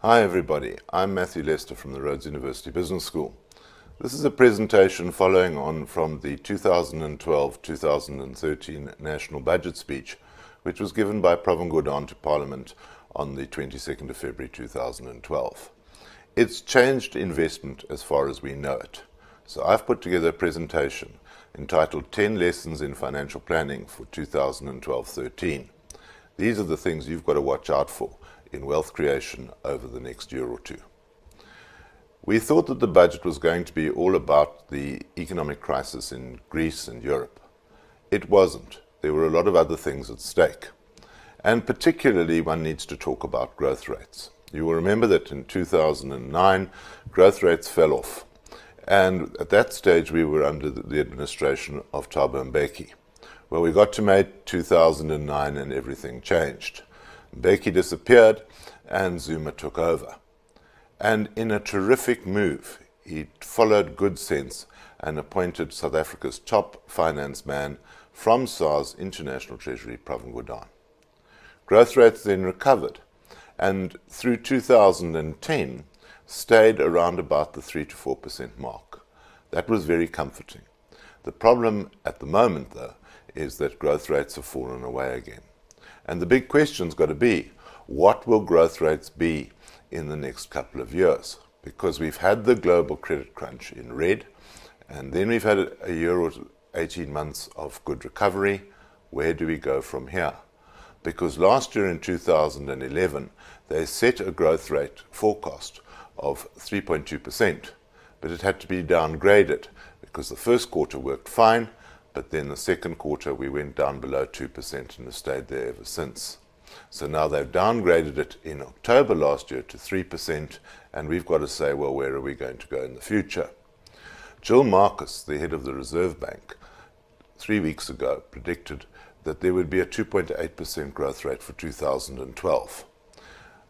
Hi everybody, I'm Matthew Lester from the Rhodes Business School. This is a presentation following on from the 2012-2013 National Budget Speech, which was given by Pravin Gordhan to Parliament on the 22nd of February 2012. It's changed investment as far as we know it. So I've put together a presentation entitled 10 Lessons in Financial Planning for 2012-13. These are the things you've got to watch out for in wealth creation over the next year or two. We thought that the budget was going to be all about the economic crisis in Greece and Europe. It wasn't. There were a lot of other things at stake. And particularly, one needs to talk about growth rates. You will remember that in 2009, growth rates fell off. And at that stage, we were under the administration of Thabo Mbeki. Well, we got to May 2009 and everything changed. Mbeki disappeared and Zuma took over. And in a terrific move, he followed good sense and appointed South Africa's top finance man from SARS International Treasury, Pravin Gordhan. Growth rates then recovered and through 2010 stayed around about the 3 to 4% mark. That was very comforting. The problem at the moment, though, is that growth rates have fallen away again. And the big question's got to be, what will growth rates be in the next couple of years? Because we've had the global credit crunch in red, and then we've had a year or 18 months of good recovery. Where do we go from here? Because last year in 2011, they set a growth rate forecast of 3.2%, but it had to be downgraded because the first quarter worked fine, but then the second quarter we went down below 2% and have stayed there ever since. So now they've downgraded it in October last year to 3%, and we've got to say, well, where are we going to go in the future? Jill Marcus, the head of the Reserve Bank, 3 weeks ago predicted that there would be a 2.8% growth rate for 2012.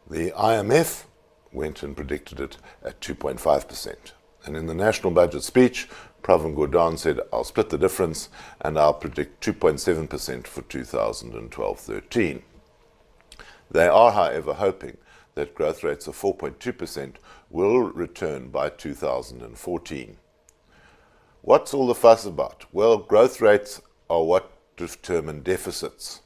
The IMF went and predicted it at 2.5%. And in the National Budget Speech, Pravin Gordhan said, I'll split the difference and I'll predict 2.7% for 2012-13. They are, however, hoping that growth rates of 4.2% will return by 2014. What's all the fuss about? Well, growth rates are what determine deficits.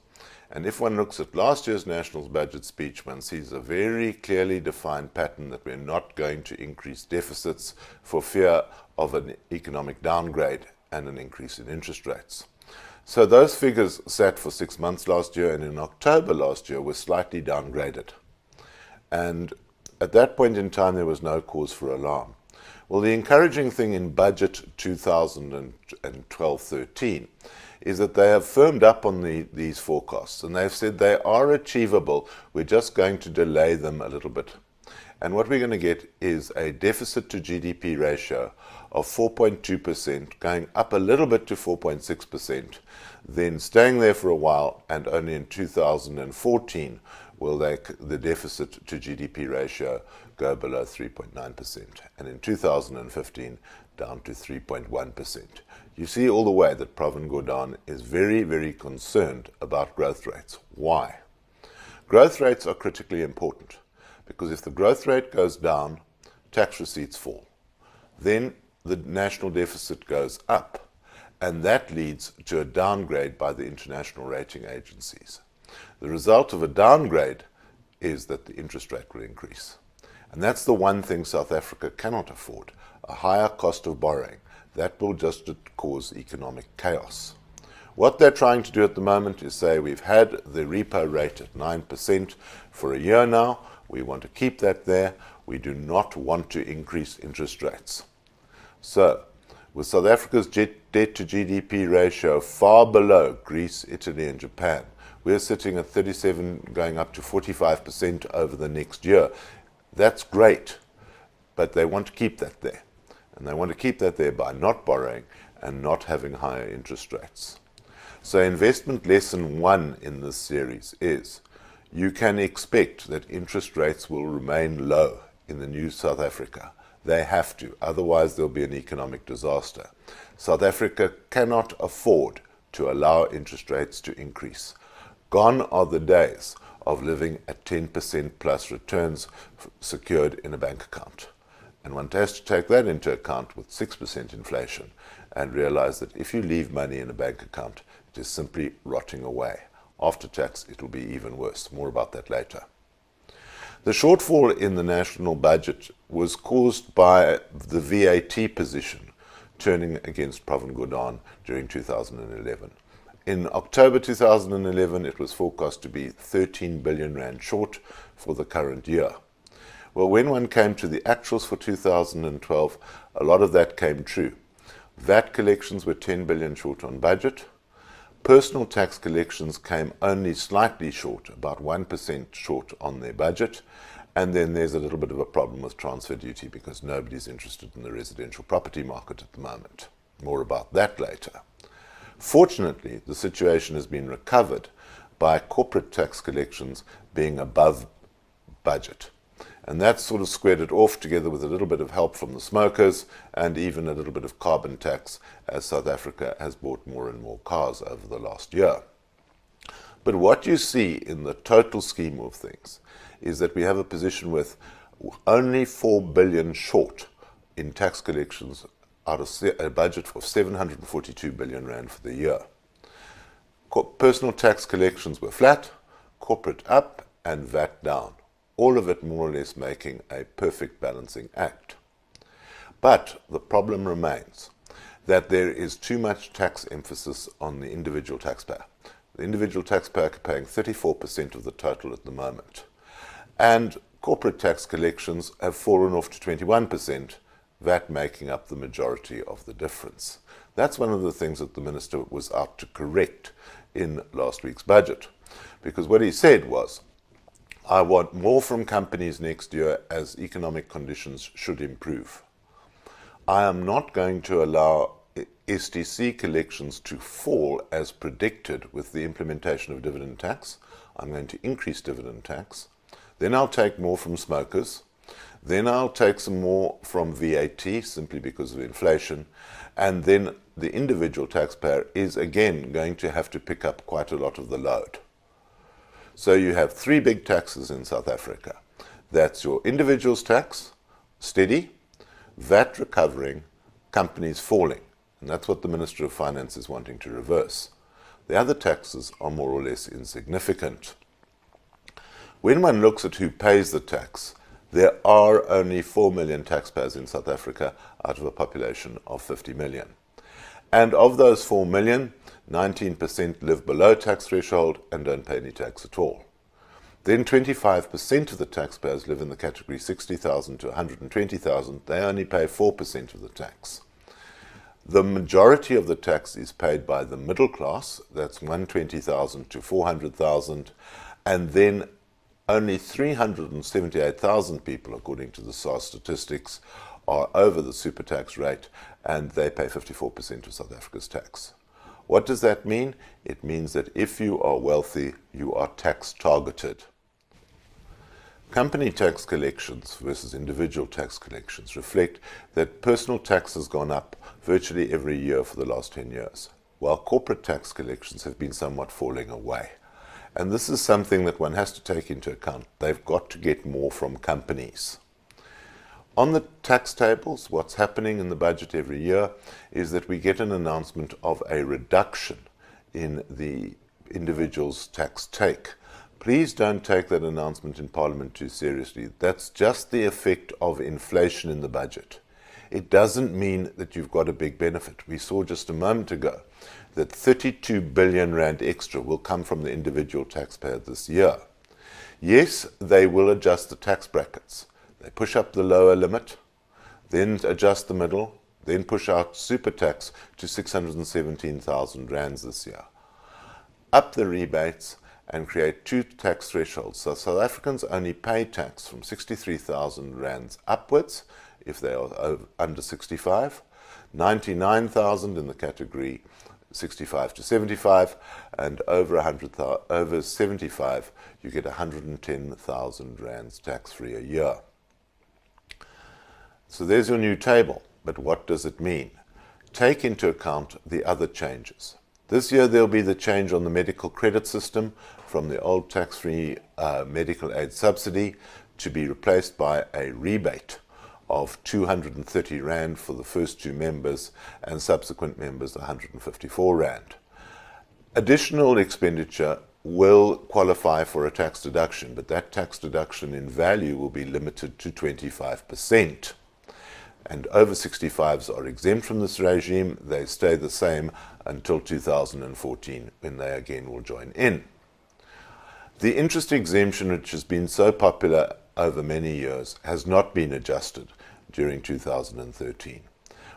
And if one looks at last year's National Budget Speech, one sees a very clearly defined pattern that we're not going to increase deficits for fear of an economic downgrade and an increase in interest rates. So those figures sat for 6 months last year, and in October last year were slightly downgraded. And at that point in time, there was no cause for alarm. Well, the encouraging thing in budget 2012-13 is that they have firmed up on these forecasts, and they've said they are achievable. We're just going to delay them a little bit. And what we're going to get is a deficit to GDP ratio of 4.2%, going up a little bit to 4.6%, then staying there for a while, and only in 2014 will the deficit to GDP ratio go below 3.9%, and in 2015 down to 3.1%. You see all the way that Pravin Gordhan is very, very concerned about growth rates. Why? Growth rates are critically important because if the growth rate goes down, tax receipts fall. Then the national deficit goes up, and that leads to a downgrade by the international rating agencies. The result of a downgrade is that the interest rate will increase. And that's the one thing South Africa cannot afford, a higher cost of borrowing. That will just cause economic chaos. What they're trying to do at the moment is say we've had the repo rate at 9% for a year now. We want to keep that there. We do not want to increase interest rates. So, with South Africa's debt to GDP ratio far below Greece, Italy and Japan, we're sitting at 37 going up to 45% over the next year. That's great, but they want to keep that there. And they want to keep that there by not borrowing and not having higher interest rates. So investment lesson 1 in this series is you can expect that interest rates will remain low in the new South Africa. They have to, otherwise there'll be an economic disaster. South Africa cannot afford to allow interest rates to increase. Gone are the days of living at 10% plus returns secured in a bank account. And one has to take that into account with 6% inflation and realize that if you leave money in a bank account, it is simply rotting away. After tax, it will be even worse. More about that later. The shortfall in the national budget was caused by the VAT position turning against Pravin Gordhan during 2011. In October 2011, it was forecast to be 13 billion rand short for the current year. Well, when one came to the actuals for 2012, a lot of that came true. VAT collections were 10 billion short on budget. Personal tax collections came only slightly short, about 1% short on their budget. And then there's a little bit of a problem with transfer duty because nobody's interested in the residential property market at the moment. More about that later. Fortunately, the situation has been recovered by corporate tax collections being above budget. And that sort of squared it off together with a little bit of help from the smokers and even a little bit of carbon tax as South Africa has bought more and more cars over the last year. But what you see in the total scheme of things is that we have a position with only 4 billion short in tax collections out of a budget of 742 billion rand for the year. Personal tax collections were flat, corporate up, and VAT down. All of it more or less making a perfect balancing act. But the problem remains that there is too much tax emphasis on the individual taxpayer. The individual taxpayer paying 34% of the total at the moment. And corporate tax collections have fallen off to 21%, VAT making up the majority of the difference. That's one of the things that the Minister was out to correct in last week's budget. Because what he said was, I want more from companies next year as economic conditions should improve. I am not going to allow STC collections to fall as predicted with the implementation of dividend tax. I'm going to increase dividend tax. Then I'll take more from smokers. Then I'll take some more from VAT simply because of inflation. And then the individual taxpayer is again going to have to pick up quite a lot of the load. So you have three big taxes in South Africa. That's your individual's tax, steady, VAT recovering, companies falling. And that's what the Minister of Finance is wanting to reverse. The other taxes are more or less insignificant. When one looks at who pays the tax, there are only 4 million taxpayers in South Africa out of a population of 50 million. And of those 4 million, 19% live below tax threshold and don't pay any tax at all. Then 25% of the taxpayers live in the category 60,000 to 120,000. They only pay 4% of the tax. The majority of the tax is paid by the middle class, that's 120,000 to 400,000, and then only 378,000 people, according to the SARS statistics, are over the super tax rate, and they pay 54% of South Africa's tax. What does that mean? It means that if you are wealthy, you are tax targeted. Company tax collections versus individual tax collections reflect that personal tax has gone up virtually every year for the last 10 years, while corporate tax collections have been somewhat falling away. And this is something that one has to take into account. They've got to get more from companies. On the tax tables, what's happening in the budget every year is that we get an announcement of a reduction in the individual's tax take. Please don't take that announcement in Parliament too seriously. That's just the effect of inflation in the budget. It doesn't mean that you've got a big benefit. We saw just a moment ago that 32 billion rand extra will come from the individual taxpayer this year. Yes, they will adjust the tax brackets. They push up the lower limit, then adjust the middle, then push out super tax to 617,000 rands this year. Up the rebates and create two tax thresholds. So South Africans only pay tax from 63,000 rands upwards if they are under 65, 99,000 in the category 65 to 75, and over 75 you get 110,000 rands tax-free a year. So there's your new table, but what does it mean? Take into account the other changes. This year there'll be the change on the medical credit system from the old tax-free medical aid subsidy to be replaced by a rebate of 230 Rand for the first two members and subsequent members 154 Rand. Additional expenditure will qualify for a tax deduction, but that tax deduction in value will be limited to 25%. And over 65s are exempt from this regime. They stay the same until 2014, when they again will join in. The interest exemption, which has been so popular over many years, has not been adjusted during 2013.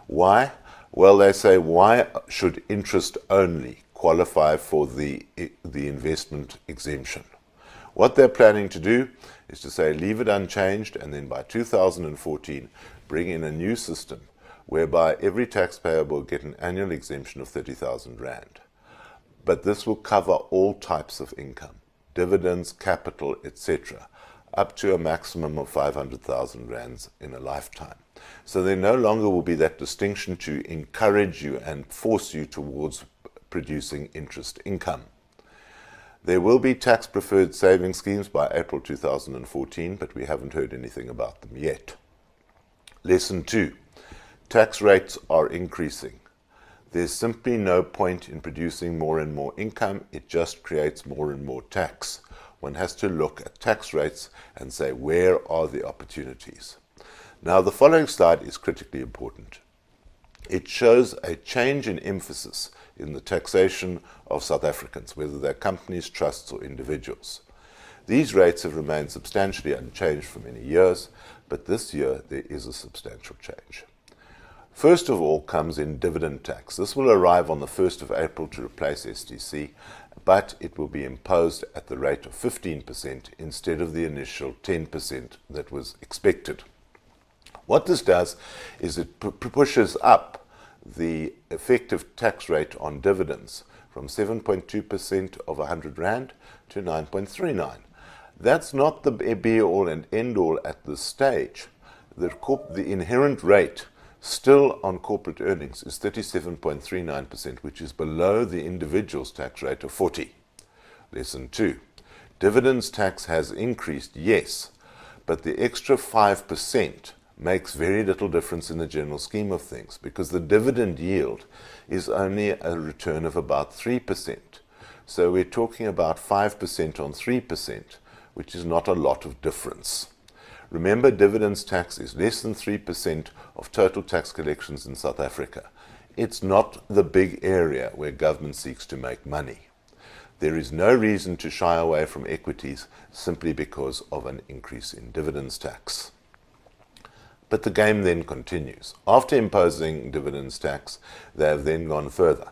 Why? Well, they say, why should interest only qualify for the investment exemption? What they're planning to do is to say, leave it unchanged, and then by 2014, bring in a new system whereby every taxpayer will get an annual exemption of 30,000 Rand. But this will cover all types of income, dividends, capital, etc., up to a maximum of 500,000 Rands in a lifetime. So there no longer will be that distinction to encourage you and force you towards producing interest income. There will be tax-preferred saving schemes by April 2014, but we haven't heard anything about them yet. Lesson 2. Tax rates are increasing. There's simply no point in producing more and more income. It just creates more and more tax. One has to look at tax rates and say, where are the opportunities? Now, the following slide is critically important. It shows a change in emphasis in the taxation of South Africans, whether they're companies, trusts, or individuals. These rates have remained substantially unchanged for many years, but this year there is a substantial change. First of all comes in dividend tax. This will arrive on the 1st of April to replace STC, but it will be imposed at the rate of 15% instead of the initial 10% that was expected. What this does is it pushes up the effective tax rate on dividends from 7.2% of 100 Rand to 9.39. That's not the be-all and end-all at this stage. The inherent rate still on corporate earnings is 37.39%, which is below the individual's tax rate of 40%. Lesson 2. Dividends tax has increased, yes, but the extra 5% makes very little difference in the general scheme of things, because the dividend yield is only a return of about 3%. So we're talking about 5% on 3%, which is not a lot of difference. Remember, dividends tax is less than 3% of total tax collections in South Africa. It's not the big area where government seeks to make money. There is no reason to shy away from equities simply because of an increase in dividends tax. But the game then continues. After imposing dividends tax, they have then gone further.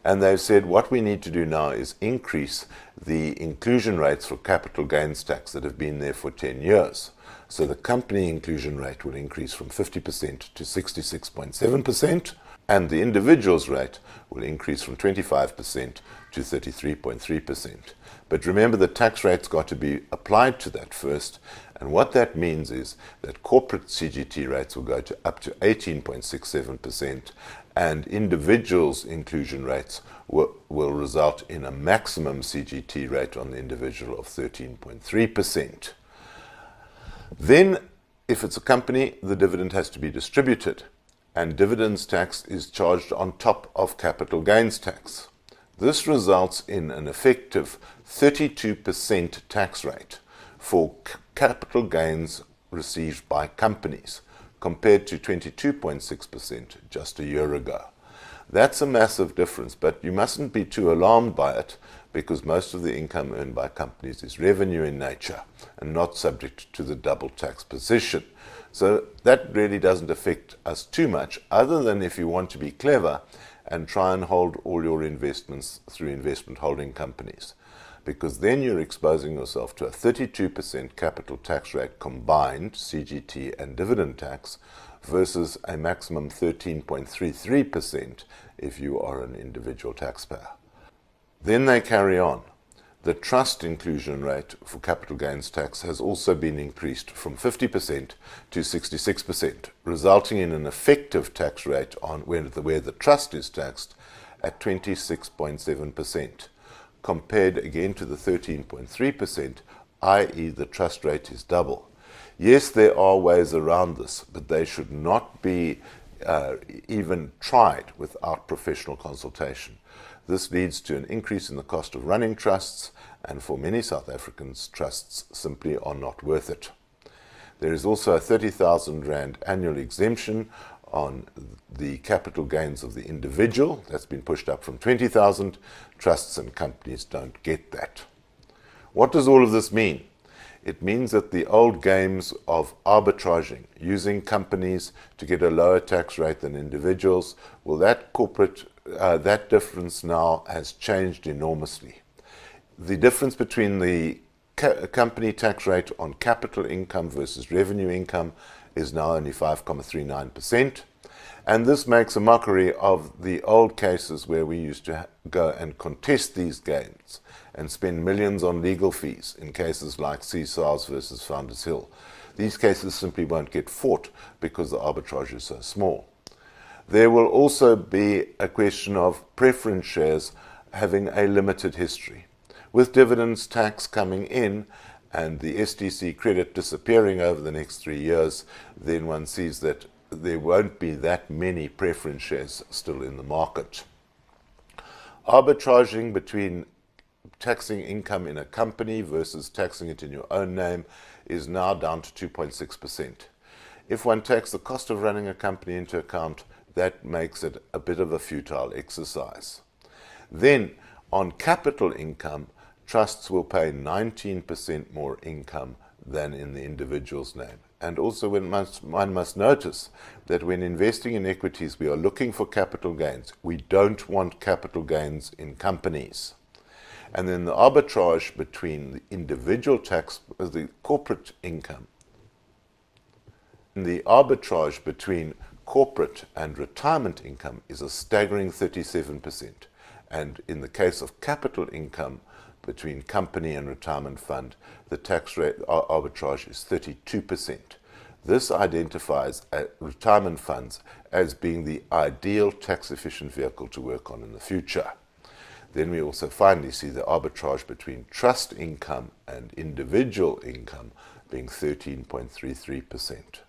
And they've said what we need to do now is increase the inclusion rates for capital gains tax that have been there for 10 years. So the company inclusion rate will increase from 50% to 66.7%, and the individual's rate will increase from 25% to 33.3%. But remember, the tax rate's got to be applied to that first, and what that means is that corporate CGT rates will go to up to 18.67%, and individuals' inclusion rates will result in a maximum CGT rate on the individual of 13.3%. Then, if it's a company, the dividend has to be distributed, and dividends tax is charged on top of capital gains tax. This results in an effective 32% tax rate for capital gains received by companies, compared to 22.6% just a year ago. That's a massive difference, but you mustn't be too alarmed by it, because most of the income earned by companies is revenue in nature and not subject to the double tax position. So that really doesn't affect us too much, other than if you want to be clever and try and hold all your investments through investment holding companies, because then you're exposing yourself to a 32% capital tax rate combined, CGT and dividend tax, versus a maximum 13.33% if you are an individual taxpayer. Then they carry on. The trust inclusion rate for capital gains tax has also been increased from 50% to 66%, resulting in an effective tax rate on where the trust is taxed at 26.7%. compared again to the 13.3%, i.e. the trust rate is double. Yes, there are ways around this, but they should not be even tried without professional consultation. This leads to an increase in the cost of running trusts, and for many South Africans, trusts simply are not worth it. There is also a 30,000 Rand annual exemption on the capital gains of the individual. That's been pushed up from 20,000. Trusts and companies don't get that. What does all of this mean? It means that the old games of arbitraging, using companies to get a lower tax rate than individuals, well, that difference now has changed enormously. The difference between the company tax rate on capital income versus revenue income is now only 5.39%. And this makes a mockery of the old cases where we used to go and contest these gains and spend millions on legal fees in cases like CSARS versus Founders Hill. These cases simply won't get fought because the arbitrage is so small. There will also be a question of preference shares having a limited history. With dividends tax coming in and the STC credit disappearing over the next 3 years, then one sees that there won't be that many preference shares still in the market. Arbitraging between taxing income in a company versus taxing it in your own name is now down to 2.6%. If one takes the cost of running a company into account, that makes it a bit of a futile exercise. Then, on capital income, trusts will pay 19% more income than in the individual's name. And also one must notice that when investing in equities, we are looking for capital gains. We don't want capital gains in companies. And then the arbitrage between the individual tax, the corporate income, the arbitrage between corporate and retirement income is a staggering 37%. And in the case of capital income between company and retirement fund, the tax rate arbitrage is 32%. This identifies retirement funds as being the ideal tax-efficient vehicle to work on in the future. Then we also finally see the arbitrage between trust income and individual income being 13.33%.